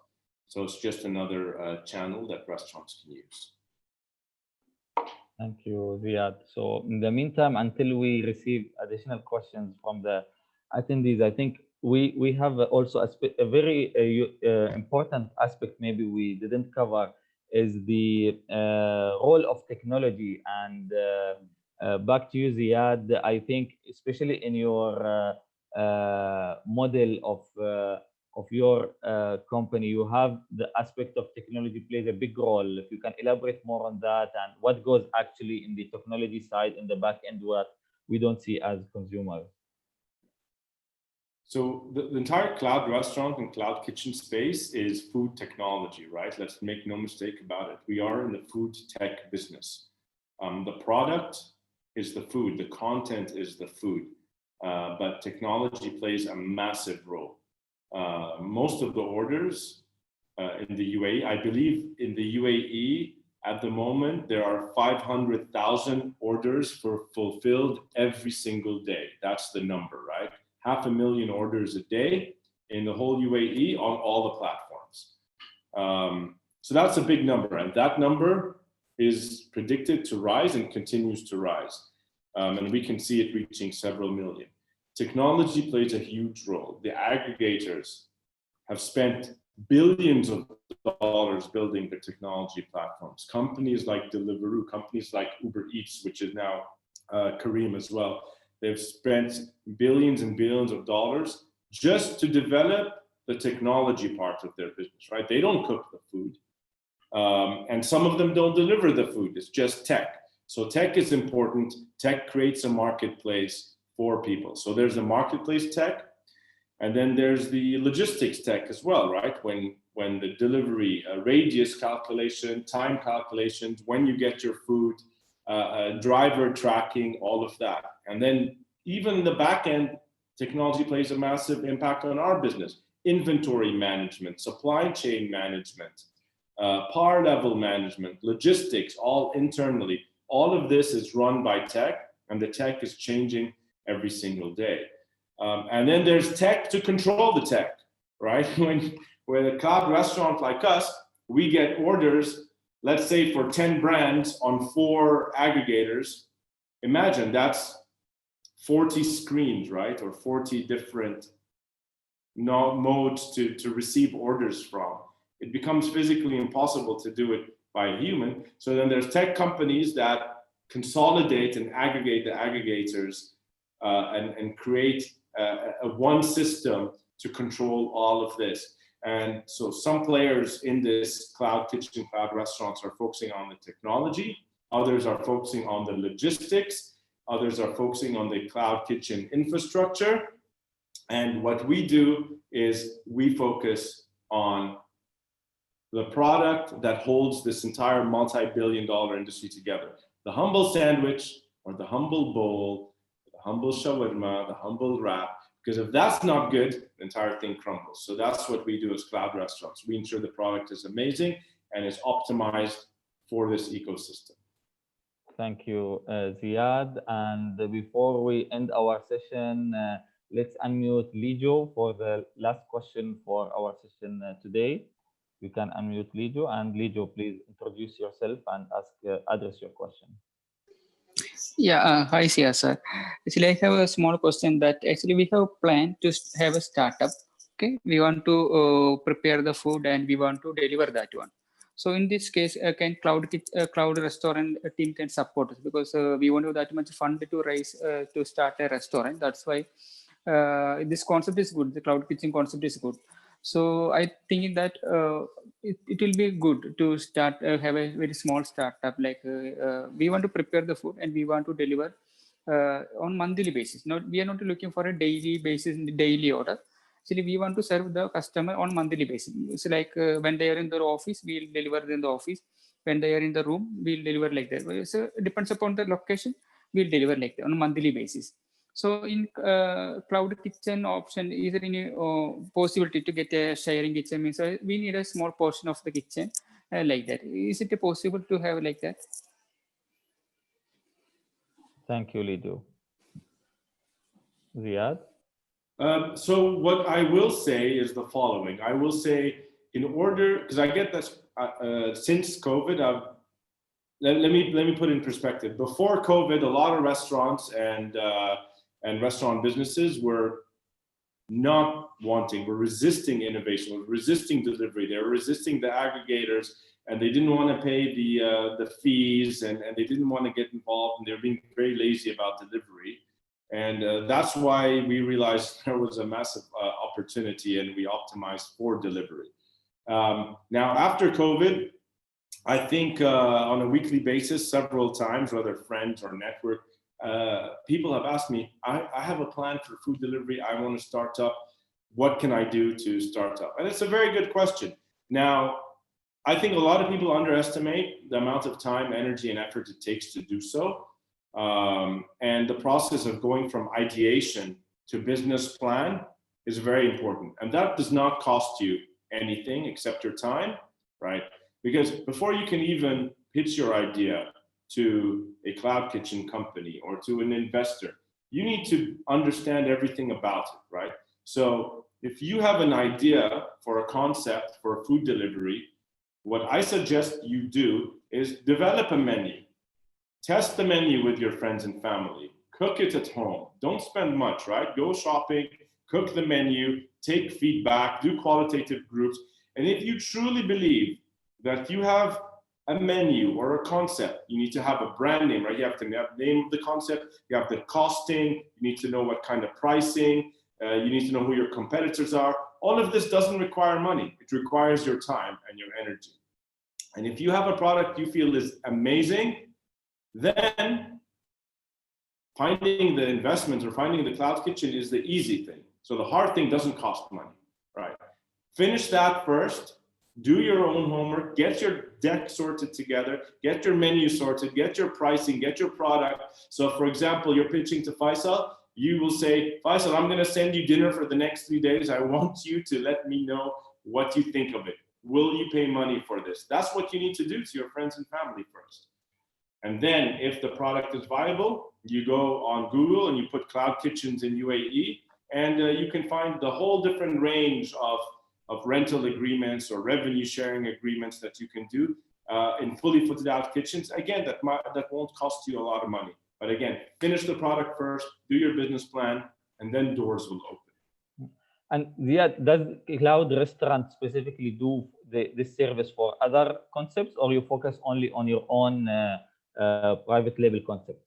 So it's just another channel that restaurants can use. Thank you, Ziad. So in the meantime, until we receive additional questions from the attendees, I think we have also a very important aspect maybe we didn't cover is the role of technology. And back to you, Ziad. I think especially in your model of your company, you have the aspect of technology plays a big role. If you can elaborate more on that and what goes actually in the technology side in the back end, what we don't see as consumers. So the entire cloud restaurant and cloud kitchen space is food technology, right? Let's make no mistake about it. We are in the food tech business. The product is the food, the content is the food, but technology plays a massive role. Most of the orders in the UAE, I believe in the UAE at the moment, there are 500,000 orders fulfilled every single day. That's the number, right? 500,000 orders a day in the whole UAE on all the platforms. So that's a big number, and that number is predicted to rise and continues to rise. And we can see it reaching several million. Technology plays a huge role. The aggregators have spent billions of dollars building the technology platforms. Companies like Deliveroo, companies like Uber Eats, which is now Careem as well, they've spent billions and billions of dollars just to develop the technology part of their business, right? They don't cook the food. And some of them don't deliver the food, it's just tech. So tech is important. Tech creates a marketplace for people. So there's a marketplace tech, and then there's the logistics tech as well, right? When the delivery, radius calculation, time calculations, when you get your food, driver tracking, all of that. And then even the back end, technology plays a massive impact on our business. Inventory management, supply chain management, par level management, logistics, all internally. All of this is run by tech, and the tech is changing every single day. And then there's tech to control the tech, right? When a cloud restaurant like us, we get orders, let's say for 10 brands on 4 aggregators. Imagine that's 40 screens, right? Or 40 different modes to receive orders from. It becomes physically impossible to do it by a human. So then there's tech companies that consolidate and aggregate the aggregators and create a one system to control all of this. And so some players in this cloud kitchen, cloud restaurants are focusing on the technology. Others are focusing on the logistics. Others are focusing on the cloud kitchen infrastructure. And what we do is we focus on the product that holds this entire multi-billion-dollar industry together. The humble sandwich, or the humble bowl, the humble shawarma, the humble wrap, because if that's not good, the entire thing crumbles. So that's what we do as cloud restaurants. We ensure the product is amazing and is optimized for this ecosystem. Thank you, Ziad. And before we end our session, let's unmute Lijo for the last question for our session today. You can unmute Lijo, and Lijo, please introduce yourself and address your question. Yeah, hi, Sia, sir. Actually, I have a small question that actually we have planned to have a startup. Okay, we want to prepare the food and we want to deliver that one. So in this case, can cloud restaurant team can support us, because we won't have that much fund to raise to start a restaurant. That's why this concept is good. The cloud kitchen concept is good. So I think that it will be good to start have a very small startup. Like we want to prepare the food and we want to deliver on monthly basis. We are not looking for a daily basis, daily order. Actually, we want to serve the customer on monthly basis. It's like when they are in their office, we'll deliver in the office. When they are in the room, we'll deliver like that. So it depends upon the location, we'll deliver like that on a monthly basis. So in cloud kitchen option, is there any possibility to get a sharing kitchen? Means we need a small portion of the kitchen like that. Is it possible to have like that? Thank you, Lijo. Ziad? So what I will say is the following. I will say, in order, because I get this since COVID, let me put in perspective. Before COVID, a lot of restaurants and restaurant businesses were were resisting innovation, were resisting delivery. They were resisting the aggregators and they didn't want to pay the fees, and they didn't want to get involved, and they were being very lazy about delivery. And that's why we realized there was a massive opportunity, and we optimized for delivery. Now, after COVID, I think on a weekly basis, several times, whether friends or network, people have asked me, I have a plan for food delivery. I want to start up. What can I do to start up? And it's a very good question. Now, I think a lot of people underestimate the amount of time, energy, and effort it takes to do so. And the process of going from ideation to business plan is very important. And that does not cost you anything except your time, right? Because before you can even pitch your idea to a cloud kitchen company or to an investor, you need to understand everything about it, right? So if you have an idea for a concept for food delivery, what I suggest you do is develop a menu. Test the menu with your friends and family. Cook it at home. Don't spend much, right? Go shopping, cook the menu, take feedback, do qualitative groups. And if you truly believe that you have a menu or a concept, you need to have a brand name, right? You have to have the name of the concept, you have the costing, you need to know what kind of pricing, you need to know who your competitors are. All of this doesn't require money. It requires your time and your energy. And if you have a product you feel is amazing, then finding the investment or finding the cloud kitchen is the easy thing. So the hard thing doesn't cost money, right? Finish that first, do your own homework, get your deck sorted together, get your menu sorted, get your pricing, get your product. So for example, you're pitching to Faisal, you will say, Faisal, I'm gonna send you dinner for the next 3 days. I want you to let me know what you think of it. Will you pay money for this? That's what you need to do to your friends and family first. And then if the product is viable, you go on Google and you put cloud kitchens in UAE, and you can find the whole different range of rental agreements or revenue sharing agreements that you can do in fully fitted out kitchens. Again, that won't cost you a lot of money. But again, finish the product first, do your business plan, and then doors will open. And Ziad, does Cloud Restaurant specifically do this service for other concepts, or you focus only on your own private label concepts?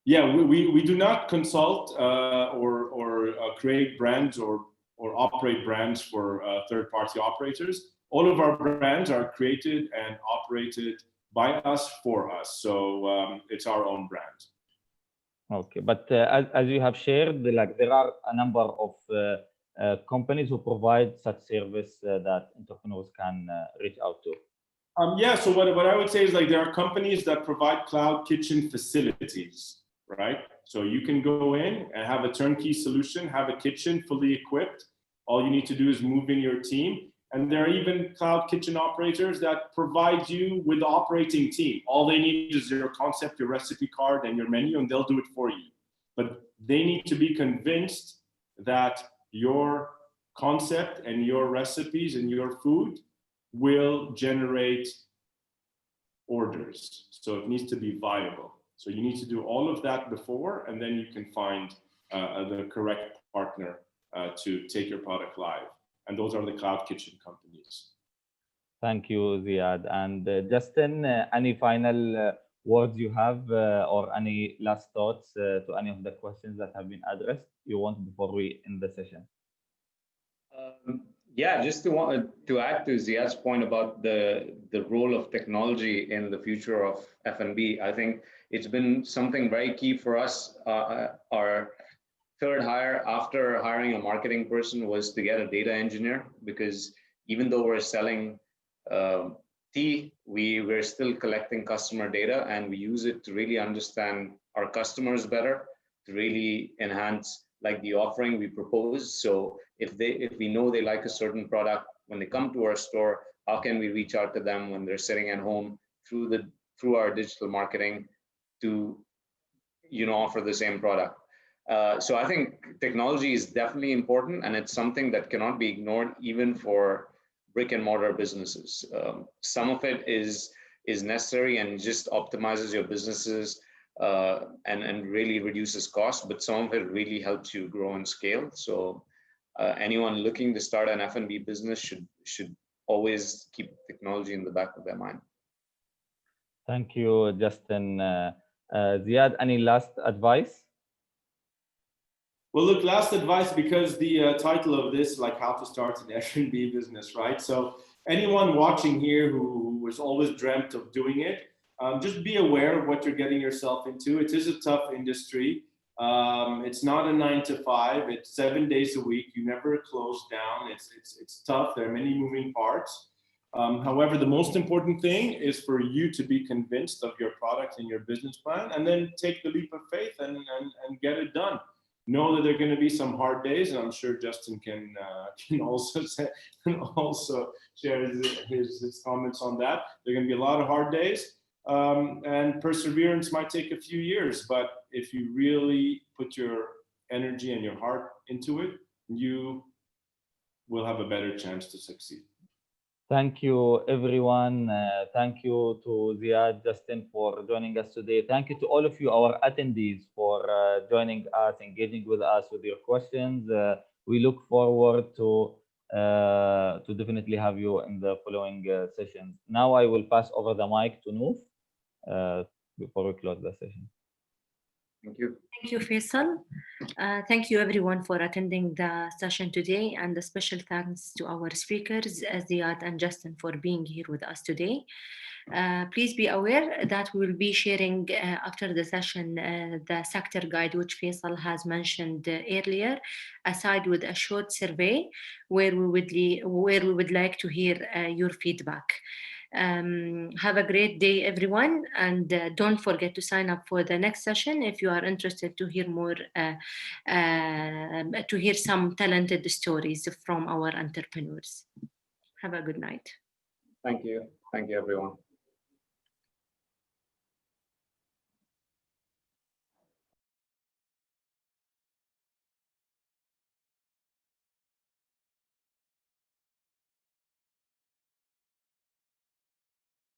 Yeah, we do not consult or create brands or operate brands for third-party operators. All of our brands are created and operated by us for us. So it's our own brand. Okay, but as you have shared, like there are a number of companies who provide such service that entrepreneurs can reach out to. Yeah, so what I would say is, like, there are companies that provide cloud kitchen facilities, right? So you can go in and have a turnkey solution, have a kitchen fully equipped. All you need to do is move in your team. And there are even cloud kitchen operators that provide you with the operating team. All they need is your concept, your recipe card, and your menu, and they'll do it for you. But they need to be convinced that your concept and your recipes and your food will generate orders. So it needs to be viable. So you need to do all of that before, and then you can find the correct partner to take your product live. And those are the cloud kitchen companies. Thank you, Ziad. And Justin, any final words you have or any last thoughts to any of the questions that have been addressed you want before we end the session? Yeah, just to add to Ziad's point about the role of technology in the future of F&B, I think it's been something very key for us. Our third hire after hiring a marketing person was to get a data engineer, because even though we're selling tea, we're still collecting customer data, and we use it to really understand our customers better, to really enhance like the offering we propose. So if we know they like a certain product, when they come to our store, how can we reach out to them when they're sitting at home through our digital marketing to offer the same product. So I think technology is definitely important, and it's something that cannot be ignored even for brick and mortar businesses. Some of it is necessary and just optimizes your businesses and really reduces costs, but some of it really helps you grow and scale. So anyone looking to start an F&B business should always keep technology in the back of their mind. Thank you, Justin. Ziad, any last advice? Well, look, last advice, because the title of this, like how to start an F&B business, right? So anyone watching here who was always dreamt of doing it, just be aware of what you're getting yourself into. It is a tough industry. It's not a 9 to 5. It's 7 days a week. You never close down. It's tough. There are many moving parts. However, the most important thing is for you to be convinced of your product and your business plan, and then take the leap of faith and get it done. Know that there are going to be some hard days, and I'm sure Justin can also share his comments on that. There are going to be a lot of hard days, and perseverance might take a few years. But if you really put your energy and your heart into it, you will have a better chance to succeed. Thank you, everyone. Thank you to Ziad, Justin, for joining us today. Thank you to all of you, our attendees, for joining us, engaging with us with your questions. We look forward to definitely have you in the following sessions. Now I will pass over the mic to Noof before we close the session. Thank you. Thank you, Faisal. Thank you, everyone, for attending the session today, and a special thanks to our speakers, Ziad and Justin, for being here with us today. Please be aware that we will be sharing after the session the sector guide, which Faisal has mentioned earlier, aside with a short survey where we would like to hear your feedback. Have a great day, everyone, and don't forget to sign up for the next session if you are interested to hear more, to hear some talented stories from our entrepreneurs. Have a good night. Thank you. Thank you, everyone.